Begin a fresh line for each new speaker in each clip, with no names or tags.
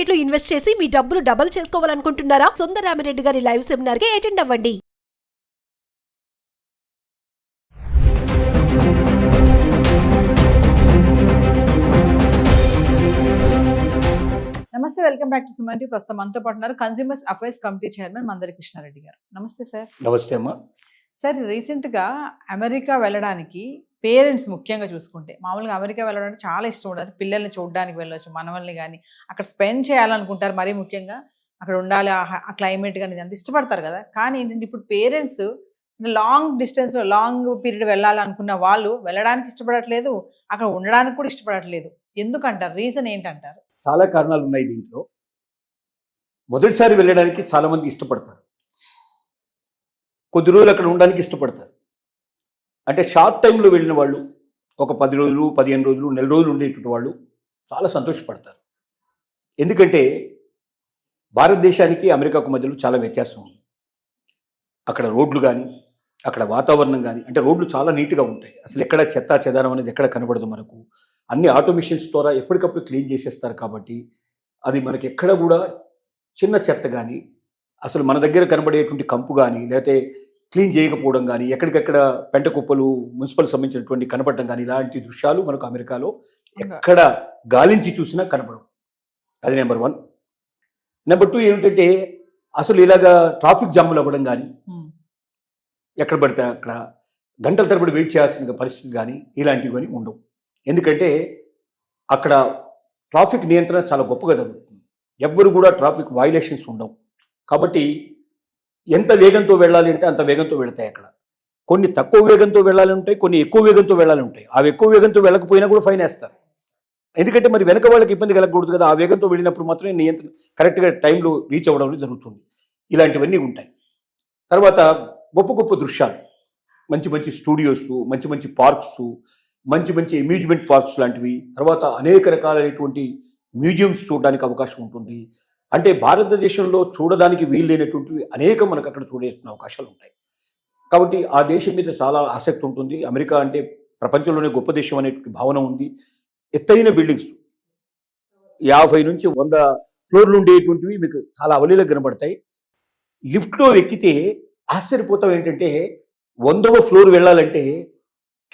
Market లో invest చేసి మీ డబ్బులు డబుల్ చేసుకోవాలనుకుంటున్నారా? సుందరరామిరెడ్డి గారి లైవ్ సెమినార్ కి అటెండ్ అవ్వండి.
నమస్తే, welcome back to Suman TV. ప్రస్తుతం మనతో పాటు ఉన్నారు consumers affairs committee chairman Mandari Krishnareddy గారు. నమస్తే సార్.
నమస్తే అమ్మా.
సార్, రీసెంట్గా అమెరికా వెళ్ళడానికి పేరెంట్స్ ముఖ్యంగా చూసుకుంటే, మామూలుగా అమెరికా వెళ్ళడానికి చాలా ఇష్టం ఉండదు. పిల్లల్ని చూడడానికి వెళ్ళొచ్చు, మనవల్ని కానీ అక్కడ స్పెండ్ చేయాలనుకుంటారు. మరీ ముఖ్యంగా అక్కడ ఉండాలి, ఆ క్లైమేట్ కానీ అంత ఇష్టపడతారు కదా. కానీ ఏంటంటే ఇప్పుడు పేరెంట్స్ లాంగ్ డిస్టెన్స్లో లాంగ్ పీరియడ్ వెళ్ళాలనుకున్న వాళ్ళు వెళ్ళడానికి ఇష్టపడట్లేదు, అక్కడ ఉండడానికి కూడా ఇష్టపడట్లేదు. ఎందుకంటారు? రీజన్ ఏంటంటారు?
చాలా కారణాలు ఉన్నాయి దీంట్లో. మొదటిసారి వెళ్ళడానికి చాలామంది ఇష్టపడతారు, కొద్ది రోజులు అక్కడ ఉండడానికి ఇష్టపడతారు. అంటే షార్ట్ టైంలో వెళ్ళిన వాళ్ళు, ఒక 10 రోజులు 15 రోజులు నెల రోజులు ఉండేటువంటి వాళ్ళు చాలా సంతోషపడతారు. ఎందుకంటే భారతదేశానికి అమెరికాకు మధ్యలో చాలా వ్యత్యాసం ఉంది. అక్కడ రోడ్లు కానీ, అక్కడ వాతావరణం కానీ, అంటే రోడ్లు చాలా నీట్గా ఉంటాయి. అసలు ఎక్కడ చెత్త చెదారం అనేది ఎక్కడ కనబడదు మనకు. అన్ని ఆటోమేషన్స్ ద్వారా ఎప్పటికప్పుడు క్లీన్ చేసేస్తారు కాబట్టి అది మనకి ఎక్కడ కూడా చిన్న చెత్త కానీ, అసలు మన దగ్గర కనబడేటువంటి కంపు కానీ, లేకపోతే క్లీన్ చేయకపోవడం కానీ, ఎక్కడికెక్కడ పెంట కుప్పలు మున్సిపల్ సంబంధించినటువంటి కనపడడం కానీ, ఇలాంటి దృశ్యాలు మనకు అమెరికాలో ఎక్కడ గాలించి చూసినా కనపడవు. అది నెంబర్ 1. నెంబర్ 2 ఏమిటంటే అసలు ఇలాగా ట్రాఫిక్ జాములు అవ్వడం కానీ, ఎక్కడ పడితే అక్కడ గంటల తరబడి వెయిట్ చేయాల్సిన పరిస్థితి కానీ ఇలాంటివి కానీ ఉండవు. ఎందుకంటే అక్కడ ట్రాఫిక్ నియంత్రణ చాలా గొప్పగా జరుగుతుంది. ఎవ్వరు కూడా ట్రాఫిక్ వయలేషన్స్ ఉండవు. కాబట్టి ఎంత వేగంతో వెళ్ళాలి అంటే అంత వేగంతో వెళతాయి. అక్కడ కొన్ని తక్కువ వేగంతో వెళ్ళాలి ఉంటాయి, కొన్ని ఎక్కువ వేగంతో వెళ్ళాలి ఉంటాయి. ఆ ఎక్కువ వేగంతో వెళ్ళకపోయినా కూడా ఫైన్ వేస్తారు. ఎందుకంటే మరి వెనక వాళ్ళకి ఇబ్బంది కలగకూడదు కదా. ఆ వేగంతో వెళ్ళినప్పుడు మాత్రమే నియంత్రణ కరెక్ట్గా టైంలో రీచ్ అవ్వడం జరుగుతుంది. ఇలాంటివన్నీ ఉంటాయి. తర్వాత గొప్ప గొప్ప దృశ్యాలు, మంచి మంచి స్టూడియోస్, మంచి మంచి పార్క్స్, మంచి మంచి అమ్యూజ్మెంట్ పార్క్స్ లాంటివి, తర్వాత అనేక రకాలైనటువంటి మ్యూజియంస్ చూడడానికి అవకాశం ఉంటుంది. అంటే భారతదేశంలో చూడడానికి వీలైనటువంటివి అనేక మనకు అక్కడ చూడేసిన అవకాశాలు ఉంటాయి. కాబట్టి ఆ దేశం మీద చాలా ఆసక్తి ఉంటుంది. అమెరికా అంటే ప్రపంచంలోనే గొప్ప దేశం అనేటువంటి భావన ఉంది. ఎత్తైన బిల్డింగ్స్ 50 నుంచి 100 ఫ్లోర్లు ఉండేటువంటివి మీకు చాలా అవలీలగా కనబడతాయి. లిఫ్ట్లో ఎక్కితే ఆశ్చర్యపోతాం. ఏంటంటే 100వ ఫ్లోర్ వెళ్ళాలంటే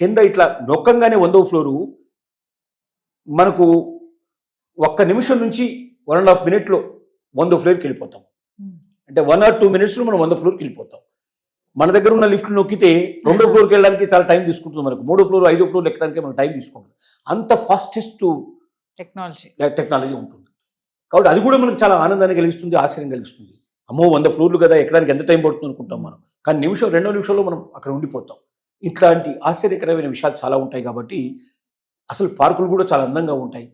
కింద ఇట్లా నొక్కంగానే 100వ ఫ్లోరు మనకు 1 నిమిషం నుంచి 1.5 మినిట్లో 100వ ఫ్లోర్కి వెళ్ళిపోతాం. అంటే 1 or 2 మినిట్స్లో మనం 100వ ఫ్లోర్కి వెళ్ళిపోతాం. మన దగ్గర ఉన్న లిఫ్ట్లు నొక్కితే 2వ ఫ్లోర్కి వెళ్ళడానికి చాలా టైం తీసుకుంటుంది. మనకు 3వ ఫ్లోర్ 5వ ఫ్లోర్ ఎక్కడానికి మనకు టైం తీసుకుంటుంది. అంత ఫాస్టెస్ట్ టెక్నాలజీ ఉంటుంది. కాబట్టి అది కూడా మనకు చాలా ఆనందాన్ని కలిగిస్తుంది, ఆశ్చర్యం కలిగిస్తుంది. అమ్మో 100 ఫ్లోర్లు కదా, ఎక్కడానికి ఎంత టైం పడుతుంది అనుకుంటాం మనం. కానీ 2 నిమిషాల్లో మనం అక్కడ ఉండిపోతాం. ఇట్లాంటి ఆశ్చర్యకరమైన విషయాలు చాలా ఉంటాయి. కాబట్టి అసలు పార్కులు కూడా చాలా అందంగా ఉంటాయి.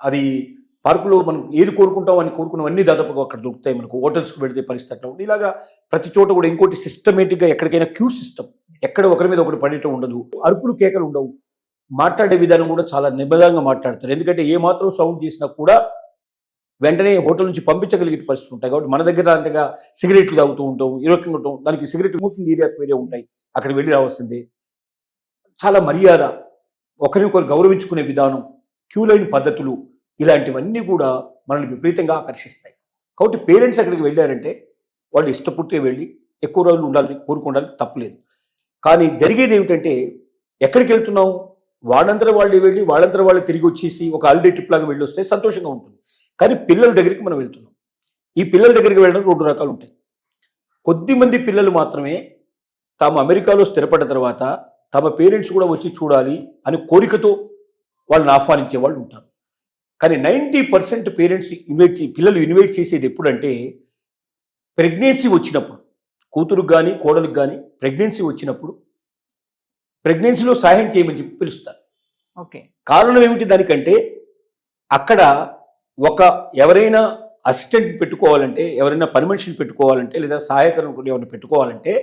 అది పార్కులో మనం ఏది కోరుకుంటాం అని కోరుకున్నవన్నీ దాదాపుగా అక్కడ దొరుకుతాయి. మనకు హోటల్స్కి పెడితే పరిస్థితి అట్లా ఉంటుంది. ఇలాగా ప్రతి చోట కూడా ఇంకోటి సిస్టమేటిక్గా ఎక్కడికైనా క్యూ సిస్టమ్, ఎక్కడ ఒకరి మీద ఒకటి పడేయటం ఉండదు, అరుపులు కేకలు ఉండవు. మాట్లాడే విధానం కూడా చాలా నిమ్మలంగా మాట్లాడతారు. ఎందుకంటే ఏ మాత్రం సౌండ్ చేసినా కూడా వెంటనే హోటల్ నుంచి పంపించగలిగే పరిస్థితులు ఉంటాయి. కాబట్టి మన దగ్గర అంతగా సిగరెట్లు తాగుతూ ఉంటాం, ఈ రకంగా ఉంటాం. దానికి సిగరెట్ స్మోకింగ్ ఏరియాస్ వేరే ఉంటాయి, అక్కడ వెళ్ళి రావాల్సిందే. చాలా మర్యాద, ఒకరినొకరు గౌరవించుకునే విధానం, క్యూ లైన్ పద్ధతులు, ఇలాంటివన్నీ కూడా మనల్ని విపరీతంగా ఆకర్షిస్తాయి. కాబట్టి పేరెంట్స్ అక్కడికి వెళ్ళారంటే వాళ్ళు ఇష్టపూర్తిగా వెళ్ళి ఎక్కువ రోజులు ఉండాలని కోరుకోవడానికి తప్పలేదు. కానీ జరిగేది ఏమిటంటే ఎక్కడికి వెళ్తున్నాం, వాళ్ళంతలో వాళ్ళు వెళ్ళి వాళ్ళంతలో వాళ్ళు తిరిగి వచ్చేసి ఒక హాలిడే ట్రిప్ లాగా వెళ్ళి వస్తే సంతోషంగా ఉంటుంది. కానీ పిల్లల దగ్గరికి మనం వెళ్తున్నాం. ఈ పిల్లల దగ్గరికి వెళ్ళడం 2 రకాలు ఉంటాయి. కొద్దిమంది పిల్లలు మాత్రమే తాము అమెరికాలో స్థిరపడ్డ తర్వాత తమ పేరెంట్స్ కూడా వచ్చి చూడాలి అని కోరికతో వాళ్ళని ఆహ్వానించే వాళ్ళు ఉంటారు. కానీ 90% పేరెంట్స్ పిల్లలు ఇన్వైట్ చేసేది ఎప్పుడంటే ప్రెగ్నెన్సీ వచ్చినప్పుడు, కూతురుకు కానీ కోడలికి కానీ ప్రెగ్నెన్సీ వచ్చినప్పుడు ప్రెగ్నెన్సీలో సహాయం చేయమని చెప్పి పిలుస్తారు.
ఓకే,
కారణం ఏమిటి దానికంటే అక్కడ ఎవరైనా అసిస్టెంట్ పెట్టుకోవాలంటే, ఎవరైనా పని మనిషిని పెట్టుకోవాలంటే, లేదా సహాయకులను ఎవరిని పెట్టుకోవాలంటే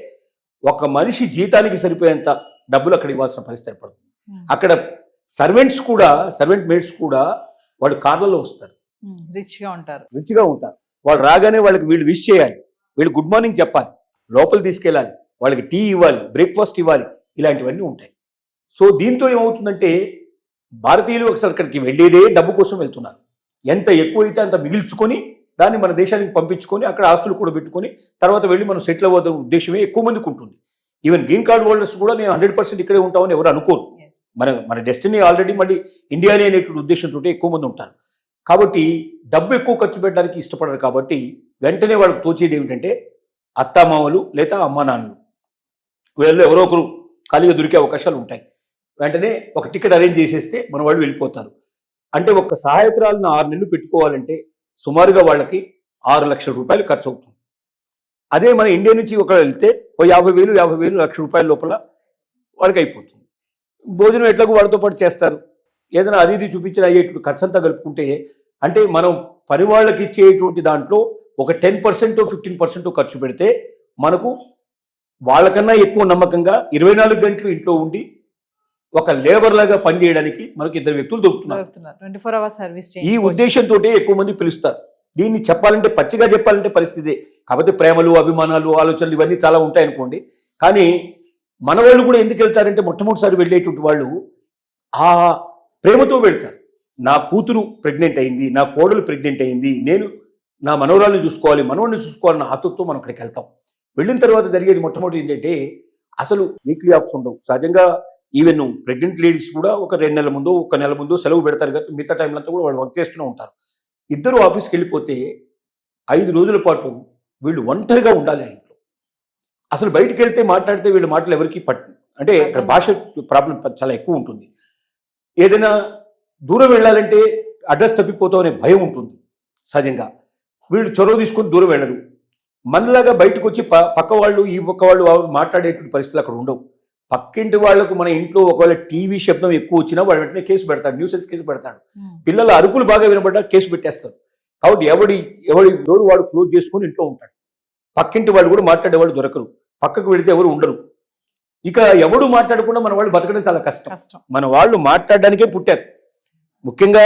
ఒక మనిషి జీతానికి సరిపోయేంత డబ్బులు అక్కడ ఇవ్వాల్సిన పరిస్థితి ఏర్పడుతుంది. అక్కడ సర్వెంట్ మేడ్స్ కూడా వాళ్ళు కార్లలో వస్తారు, రిచ్గా ఉంటారు. వాళ్ళు రాగానే వాళ్ళకి వీళ్ళు విష్ చేయాలి, వీళ్ళు గుడ్ మార్నింగ్ చెప్పాలి, లోపల తీసుకెళ్ళాలి, వాళ్ళకి టీ ఇవ్వాలి, బ్రేక్ఫాస్ట్ ఇవ్వాలి, ఇలాంటివన్నీ ఉంటాయి. సో దీంతో ఏమవుతుందంటే భారతీయులు అసలు అక్కడికి వెళ్ళేదే డబ్బు కోసం వెళ్తున్నారు. ఎంత ఎక్కువైతే అంత మిగిల్చుకొని దాన్ని మన దేశానికి పంపించుకొని అక్కడ ఆస్తులు కూడా పెట్టుకొని తర్వాత వెళ్ళి మనం సెటిల్ అవ్వడం ఉద్దేశమే ఎక్కువ మందికి ఉంటుంది. ఈవెన్ గ్రీన్ కార్డ్ హోల్డర్స్ కూడా నేను 100% ఇక్కడే ఉంటామని ఎవరు అనుకోరు. మన డెస్టినీ ఆల్రెడీ మళ్ళీ ఇండియానే అనేటువంటి ఉద్దేశంతో ఎక్కువ మంది ఉంటారు. కాబట్టి డబ్బు ఎక్కువ ఖర్చు పెట్టడానికి ఇష్టపడరు. కాబట్టి వెంటనే వాళ్ళకి తోచేది ఏమిటంటే అత్తామామలు లేదా అమ్మా నాన్నలు వీళ్ళు ఎవరో ఒకరు ఖాళీగా దొరికే అవకాశాలు ఉంటాయి. వెంటనే ఒక టికెట్ అరేంజ్ చేసేస్తే మన వాళ్ళు వెళ్ళిపోతారు. అంటే ఒక సహాయకురాలను 6 నెలలు పెట్టుకోవాలంటే సుమారుగా వాళ్ళకి 6 లక్షల రూపాయలు ఖర్చు అవుతుంది. అదే మన ఇండియా నుంచి ఒక వెళ్తే ఓ 50,000 లక్ష రూపాయల లోపల వాళ్ళకి అయిపోతుంది. భోజనం ఎట్లాగో వాళ్ళతో పాటు చేస్తారు. ఏదైనా అది ఇది చూపించిన అయ్యేటువంటి ఖర్చు అంతా కలుపుకుంటే అంటే మనం పని వాళ్ళకి ఇచ్చేటువంటి దాంట్లో ఒక 10% 15% ఖర్చు పెడితే మనకు వాళ్ళకన్నా ఎక్కువ నమ్మకంగా 24 గంటలు ఇంట్లో ఉండి ఒక లేబర్ లాగా పనిచేయడానికి మనకు 2 వ్యక్తులు దొరుకుతున్నారు.
24 hours సర్వీస్.
ఈ ఉద్దేశంతో ఎక్కువ మంది పిలుస్తారు. దీన్ని చెప్పాలంటే పచ్చిగా చెప్పాలంటే పరిస్థితి. కాకపోతే ప్రేమలు, అభిమానాలు, ఆలోచనలు ఇవన్నీ చాలా ఉంటాయనుకోండి. కానీ మన వాళ్ళు కూడా ఎందుకు వెళ్తారంటే మొట్టమొదటిసారి వెళ్ళేటువంటి వాళ్ళు ఆ ప్రేమతో వెళ్తారు. నా కూతురు ప్రెగ్నెంట్ అయింది, నా కోడలు ప్రెగ్నెంట్ అయింది, నేను నా మనవరాలను చూసుకోవాలి, మనవడిని చూసుకోవాలన్న ఆతృతతో మనం అక్కడికి వెళ్తాం. వెళ్ళిన తర్వాత జరిగేది మొట్టమొదటి ఏంటంటే అసలు వీక్లీ ఆఫ్స్ ఉండవు. సహజంగా ఈవెన్ ప్రెగ్నెంట్ లేడీస్ కూడా ఒక 2 నెలల ముందు 1 నెల ముందు సెలవు పెడతారు కదా, మిగతా టైంలో అంతా కూడా వాళ్ళు వర్క్ చేస్తూనే ఉంటారు. ఇద్దరు ఆఫీస్కి వెళ్ళిపోతే 5 రోజుల పాటు వీళ్ళు ఒంటరిగా ఉండాలి ఆ ఇంట్లో. అసలు బయటికి వెళ్తే మాట్లాడితే వీళ్ళ మాటలు ఎవరికి అంటే అక్కడ భాష ప్రాబ్లం చాలా ఎక్కువ ఉంటుంది. ఏదైనా దూరం వెళ్ళాలంటే అడ్రస్ తప్పిపోతాం అనే భయం ఉంటుంది సహజంగా. వీళ్ళు చొరవ తీసుకొని దూరం వెళ్ళరు. మనలాగా బయటకు వచ్చి పక్క వాళ్ళు ఈ పక్క వాళ్ళు మాట్లాడేటువంటి పరిస్థితులు అక్కడ ఉండవు. పక్కింటి వాళ్లకు మన ఇంట్లో ఒకవేళ టీవీ శబ్దం ఎక్కువ వచ్చినా వాడు వెంటనే కేసు పెడతాడు, న్యూసెన్స్ కేసు పెడతాడు. పిల్లల అరుపులు బాగా వినబడ్డా కేసు పెట్టేస్తారు. కాబట్టి ఎవడి డోరు వాడు క్లోజ్ చేసుకొని ఇంట్లో ఉంటాడు. పక్కింటి వాళ్ళు కూడా మాట్లాడేవాళ్ళు దొరకరు, పక్కకు వెళితే ఎవరు ఉండరు. ఇక ఎవడు మాట్లాడకుండా మన వాళ్ళు బతకడం చాలా కష్టం. మన వాళ్ళు మాట్లాడడానికే పుట్టారు. ముఖ్యంగా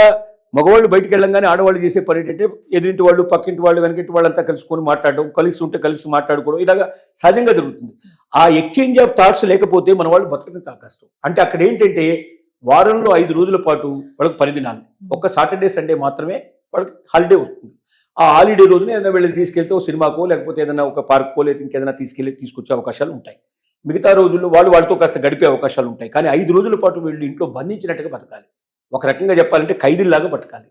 మగవాళ్ళు బయటికి వెళ్ళంగానే ఆడవాళ్ళు చేసే పని ఏంటంటే ఎదురింటి వాళ్ళు, పక్కింటి వాళ్ళు, వెనకింటి వాళ్ళంతా కలుసుకొని మాట్లాడడం, కలిసి ఉంటే కలిసి మాట్లాడుకోవడం, ఇలాగా సహజంగా జరుగుతుంది. ఆ ఎక్స్చేంజ్ ఆఫ్ థాట్స్ లేకపోతే మన వాళ్ళు బతకడం చాలా కష్టం. అంటే అక్కడ ఏంటంటే వారంలో 5 రోజుల పాటు వాళ్ళకి 10 దినాలు, ఒక్క సాటర్డే సండే మాత్రమే వాళ్ళకి హాలిడే వస్తుంది. ఆ హాలిడే రోజున ఏదైనా వీళ్ళని తీసుకెళ్తే ఓ సినిమాకో లేకపోతే ఏదైనా ఒక పార్క్కో లేదా ఇంకేదైనా తీసుకొచ్చే అవకాశాలు ఉంటాయి. మిగతా రోజుల్లో వాళ్ళతో కాస్త గడిపే అవకాశాలు ఉంటాయి. కానీ 5 రోజుల పాటు వీళ్ళు ఇంట్లో బంధించినట్టుగా బతకాలి. ఒక రకంగా చెప్పాలంటే ఖైదీల్లాగా బతకాలి.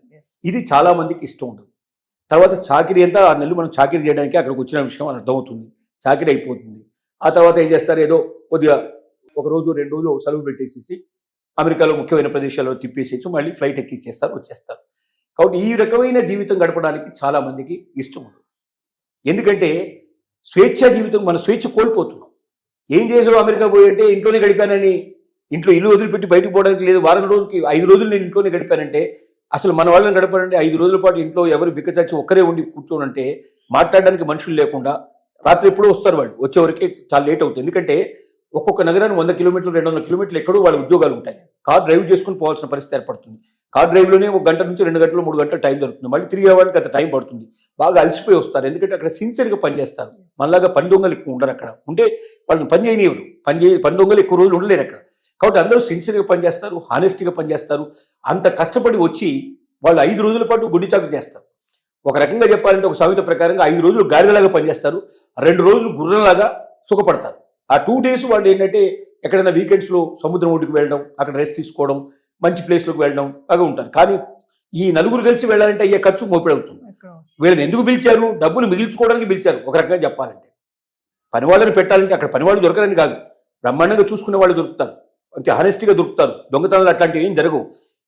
ఇది చాలా మందికి ఇష్టం ఉండదు. తర్వాత చాకిరీ అంతా 6 నెలలు మనం చాకిరీ చేయడానికి అక్కడికి వచ్చిన విషయం అని అర్థమవుతుంది. చాకిరీ అయిపోతుంది. ఆ తర్వాత ఏం చేస్తారు, ఏదో కొద్దిగా 1 రోజు 2 రోజులు సెలవు పెట్టేసేసి అమెరికాలో ముఖ్యమైన ప్రదేశాల్లో తిప్పేసేసి మళ్ళీ ఫ్లైట్ ఎక్కిచ్చేస్తారు, వచ్చేస్తారు. కాబట్టి ఈ రకమైన జీవితం గడపడానికి చాలా మందికి ఇష్టం ఉండదు. ఎందుకంటే స్వేచ్ఛా జీవితం, మన స్వేచ్ఛ కోల్పోతున్నాం. ఏం చేసావు అమెరికా పోయి అంటే ఇంట్లోనే గడిపానని, ఇంట్లో ఇల్లు వదిలిపెట్టి బయటకు పోవడానికి లేదు, వారం రోజులకి 5 రోజులు నేను ఇంట్లోనే గడిపానంటే అసలు మన వాళ్ళని గడపాలంటే 5 రోజుల పాటు ఇంట్లో ఎవరు బిక్కచచ్చి ఒక్కరే ఉండి కూర్చోనంటే మాట్లాడడానికి మనుషులు లేకుండా రాత్రి ఎప్పుడూ వస్తారు. వాళ్ళు వచ్చేవరకే చాలా లేట్ అవుతుంది. ఎందుకంటే ఒక్కొక్క నగరాన్ని 100 కిలోమీటర్లు 200 కిలోమీటర్లు ఎక్కడో వాళ్ళ ఉద్యోగాలు ఉంటాయి. కార్ డ్రైవ్ చేసుకుని పోవాల్సిన పరిస్థితి ఏర్పడుతుంది. కార్ డ్రైవ్లోనే 1 గంట నుంచి 2 గంటలు 3 గంటలు టైం దొరుకుతుంది. మళ్ళీ తిరిగి రావడానికి అంత టైం పడుతుంది. బాగా అలసిపోయి వస్తారు. ఎందుకంటే అక్కడ సిన్సియర్గా పనిచేస్తారు. మనలాగా పని దొంగలు ఎక్కువ ఉండరు అక్కడ. ఉంటే వాళ్ళని పని చేయనివ్వరు. పని దొంగలు ఎక్కువ రోజులు ఉండలేరు అక్కడ. కాబట్టి అందరూ సిన్సియర్గా పనిచేస్తారు, హానెస్ట్గా పనిచేస్తారు. అంత కష్టపడి వచ్చి వాళ్ళు 5 రోజుల పాటు గుడ్డి చాకరీ చేస్తారు. ఒక రకంగా చెప్పాలంటే ఒక సామెత ప్రకారంగా 5 రోజులు గాడిదలాగా పనిచేస్తారు, 2 రోజులు గుర్రంలాగా సుఖపడతారు. ఆ 2 డేస్ వాళ్ళు ఏంటంటే ఎక్కడైనా వీకెండ్స్లో సముద్రం ఒడ్డుకు వెళ్ళడం, అక్కడ రెస్ట్ తీసుకోవడం, మంచి ప్లేస్లోకి వెళ్ళడం బాగా ఉంటారు. కానీ ఈ నలుగురు కలిసి వెళ్ళాలంటే అయ్యే ఖర్చు మోపిడవుతుంది. వీళ్ళని ఎందుకు పిలిచారు? డబ్బులు మిగిల్చుకోవడానికి పిలిచారు. ఒక రకంగా చెప్పాలంటే పనివాళ్ళని పెట్టాలంటే అక్కడ పనివాళ్ళు దొరకరని కాదు, బ్రహ్మాండంగా చూసుకునే వాళ్ళు దొరుకుతారు, అంతే హానెస్ట్గా దొరుకుతారు. దొంగతనాలు అట్లాంటివి ఏం జరగవు.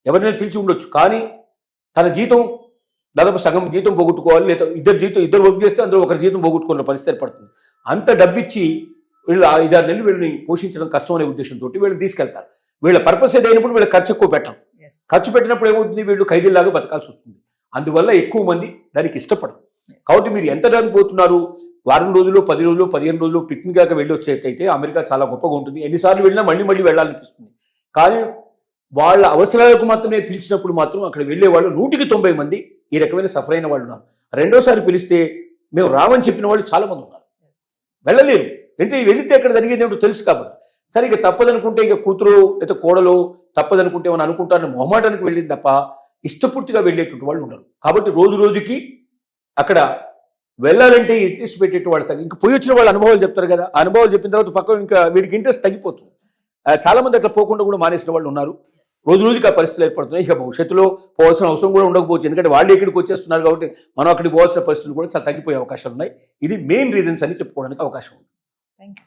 ఎవరినైనా పిలిచి ఉండొచ్చు. కానీ తన జీతం దాదాపు సగం జీతం పోగొట్టుకోవాలి, లేదా ఇద్దరు వర్క్ చేస్తే అందులో ఒకరి జీతం పోగొట్టుకున్న పరిస్థితి ఏర్పడుతుంది. అంత డబ్బిచ్చి వీళ్ళు 5-6 నెలలు వీళ్ళని పోషించడం కష్టం అనే ఉద్దేశంతో వీళ్ళు తీసుకెళ్తారు. వీళ్ళ పర్పస్ ఏదైనప్పుడు వీళ్ళ ఖర్చు ఎక్కువ పెట్టడం. ఖర్చు పెట్టినప్పుడు ఏమవుతుంది, వీళ్ళు ఖైదీలాగా బతకాల్సి వస్తుంది. అందువల్ల ఎక్కువ మంది దానికి ఇష్టపడరు. కాబట్టి మీరు ఎంత దానికి పోతున్నారు, వారం రోజులు 10 రోజులు 15 రోజులు పిక్నిక్ దాకా వెళ్ళి వచ్చేటైతే అమెరికా చాలా గొప్పగా ఉంటుంది. ఎన్నిసార్లు వెళ్ళినా మళ్ళీ వెళ్ళాలనిపిస్తుంది. కానీ వాళ్ళ అవసరాలకు మాత్రమే పిలిచినప్పుడు మాత్రం అక్కడ వెళ్ళే వాళ్ళు 190 మంది ఈ రకమైన సఫర్ అయిన వాళ్ళు ఉన్నారు. రెండోసారి పిలిస్తే మేము రామని చెప్పిన వాళ్ళు చాలా మంది ఉన్నారు, వెళ్ళలేరు. అంటే వెళితే అక్కడ జరిగేది ఏమిటో తెలుసు కాబట్టి. సరే ఇక తప్పదనుకుంటే ఇక కూతురు లేదా కోడలు తప్పదనుకుంటే ఏమని అనుకుంటారని మొహమాటానికి వెళ్ళింది తప్ప ఇష్టపూర్తిగా వెళ్ళేటువంటి వాళ్ళు ఉండరు. కాబట్టి రోజు రోజుకి అక్కడ వెళ్ళాలంటే ఇంట్రెస్ట్ పెట్టేటి వాళ్ళు ఇంకా పోయి వచ్చిన వాళ్ళ అనుభవాలు చెప్తారు కదా, ఆ అనుభవాలు చెప్పిన తర్వాత పక్కన ఇంకా వీడికి ఇంట్రెస్ట్ తగ్గిపోతుంది. చాలా మంది అట్లా పోకుండా కూడా మానేసిన వాళ్ళు ఉన్నారు. రోజు రోజుకి ఆ పరిస్థితులు ఏర్పడుతున్నాయి. ఇక భవిష్యత్తులో పోవాల్సిన అవసరం కూడా ఉండకపోవచ్చు, ఎందుకంటే వాళ్ళు ఇక్కడికి వచ్చేస్తున్నారు కాబట్టి మనం అక్కడికి పోవాల్సిన పరిస్థితులు కూడా చాలా తగ్గిపోయే అవకాశాలు ఉన్నాయి. ఇది మెయిన్ రీజన్స్ అని చెప్పుకోవడానికి అవకాశం ఉంది.
Thank you.